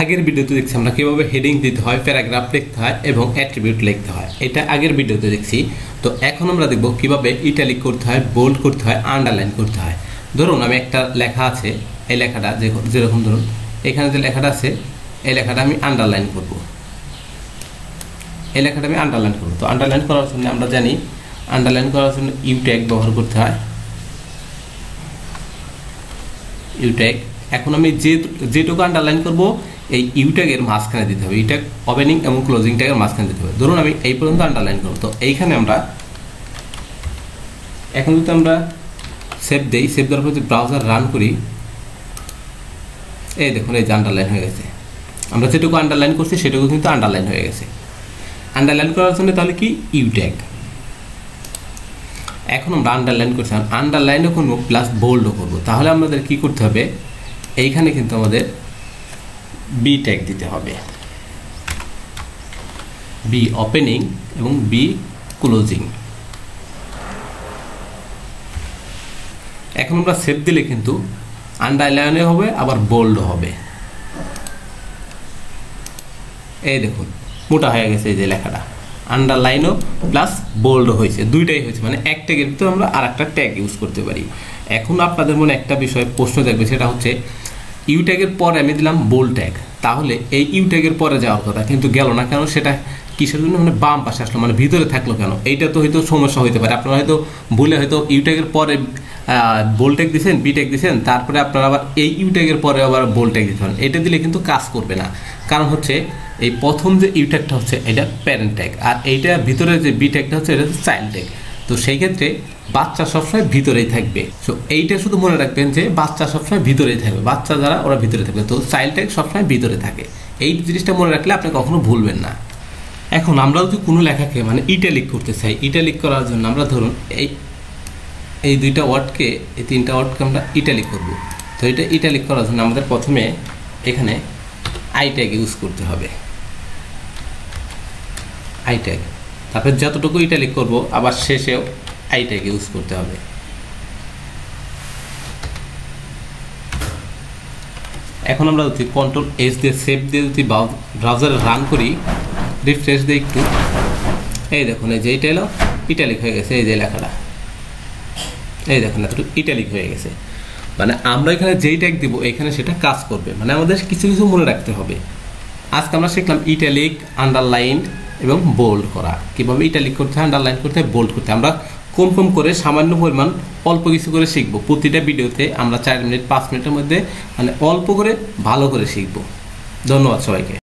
আগের ভিডিওতে দেখছি আমরা কিভাবে হেডিং দিতে হয়, প্যারাগ্রাফ লিখতে হয় এবং অ্যাট্রিবিউট লিখতে হয়। এটা আগের ভিডিওতে দেখছি। তো এখন আমরা দেখব কিভাবে ইটালিক করতে হয়, বোল্ড করতে হয়, আন্ডারলাইন করতে হয়। ধরুন আমি একটা লেখা আছে, এই লেখাটা যেরকম ধরুন এখানে যে লেখাটা আছে এই লেখাটা আমি আন্ডারলাইন করব। এই লেখাটা আমি আন্ডারলাইন করব। তো আন্ডারলাইন করার জন্য আমরা জানি আন্ডারলাইন করার জন্য ইউ ট্যাগ ব্যবহার করতে হয়। ইউ ট্যাগ এখন আমি যেটুকু আন্ডারলাইন করব এই ইউ ট্যাগের মাঝখানে দিতে হবে। ইউ ট্যাগ ওপেনিং এবং ক্লোজিং ট্যাগের মাঝখানে দিতে হবে। ধরুন আমি এই পর্যন্ত আন্ডারলাইন করব। তো এইখানে আমরা এখন যদি আমরা সেভ দেই, সেভ দেওয়ার পর যদি ব্রাউজার রান করি, এই দেখুন এই যে আন্ডারলাইন হয়ে গেছে। আমরা যেটুকু আন্ডারলাইন করছি সেটুকু কিন্তু আন্ডারলাইন হয়ে গেছে। আন্ডারলাইন করার জন্য তাহলে কি ইউ ট্যাগ। এখন আমরা আন্ডারলাইন করছি, আন্ডারলাইনও করবো প্লাস বোল্ডও করবো। তাহলে আমাদের কি করতে হবে, এইখানে কিন্তু আমাদের বি ট্যাগ দিতে হবে, বি ওপেনিং এবং বি ক্লোজিং। এখন আমরা সেভ দিলে কিন্তু আন্ডারলাইনও হবে আবার বোল্ডও হবে। এই দেখুন মোটা হয়ে গেছে এই যে লেখাটা, আন্ডারলাইনও প্লাস বোল্ডও হয়েছে, দুইটাই হয়েছে। মানে এক ট্যাগের ভিতরে আমরা আর একটা ট্যাগ ইউজ করতে পারি। এখন আপনাদের মনে একটা বিষয় প্রশ্ন থাকবে, সেটা হচ্ছে ইউ ট্যাগের পরে আমি দিলাম বোল্ড ট্যাগ, তাহলে এই ইউ ট্যাগের পরে যাওয়ার কথা কিন্তু গেল না কেন? সেটা কিসের জন্য? মানে বাম পাশে আসলো, মানে ভিতরে থাকলো কেন? এইটা তো হয়তো সমস্যা হতে পারে। আপনারা হয়তো ভুলে হয়তো ইউ ট্যাগের পরে বোল্ড ট্যাগ দিয়েছেন, বি ট্যাগ দিয়েছেন, তারপরে আপনারা আবার এই ইউ ট্যাগের পরে আবার বোল্ড ট্যাগ দিতে পারেন। এটা দিলে কিন্তু কাজ করবে না। কারণ হচ্ছে এই প্রথম যে ইউ ট্যাগটা হচ্ছে এটা প্যারেন্ট ট্যাগ, আর এইটা ভিতরে যে বি ট্যাগটা হচ্ছে এটা হচ্ছে চাইল্ড ট্যাগ। তো সেই ক্ষেত্রে বাচ্চা সবসময় ভিতরেই থাকবে। সো এইটা শুধু মনে রাখবেন যে বাচ্চা সবসময় ভিতরেই থাকবে, বাচ্চা যারা ওরা ভিতরে থাকবে। তো চাইল্ড ট্যাগ সবসময় ভিতরে থাকে। এই জিনিসটা মনে রাখলে আপনি কখনো ভুলবেন না। এখন আমরা যদি কোনো লেখাকে মানে ইটালিক করতে চাই, ইটালিক করার জন্য আমরা ধরুন এই দুইটা ওয়ার্ডকে, এই তিনটা ওয়ার্ডকে আমরা ইটালিক করব। তো এটা ইটালিক করার জন্য আমাদের প্রথমে এখানে আই ট্যাগ ইউজ করতে হবে, আই ট্যাগ। তারপর যতটুকু ইটালিক করব আবার শেষেও আই ট্যাগ ইউজ করতে হবে। এখন আমরা যদি কন্ট্রোল এস দিয়ে সেভ দিয়ে যদি ব্রাউজারে রান করি, রিফ্রেশ দিয়ে একটু, এই দেখুন এই যে এটা এলো ইটালিক হয়ে গেছে। এই যে লেখাটা এই দেখুন একটু ইটালিক হয়ে গেছে। মানে আমরা এখানে যেই ট্যাগ দিব এখানে সেটা কাজ করবে। মানে আমাদের কিছু কিছু মনে রাখতে হবে। আজকে আমরা শিখলাম ইটালিক, আন্ডারলাইন এবং বোল্ড করা। কীভাবে ইটালিক করতে হয়, আন্ডারলাইন করতে হয়, বোল্ড করতে হয়। আমরা কম কম করে সামান্য পরিমাণ অল্প কিছু করে শিখবো। প্রতিটা ভিডিওতে আমরা 4 মিনিট 5 মিনিটের মধ্যে মানে অল্প করে ভালো করে শিখবো। ধন্যবাদ সবাইকে।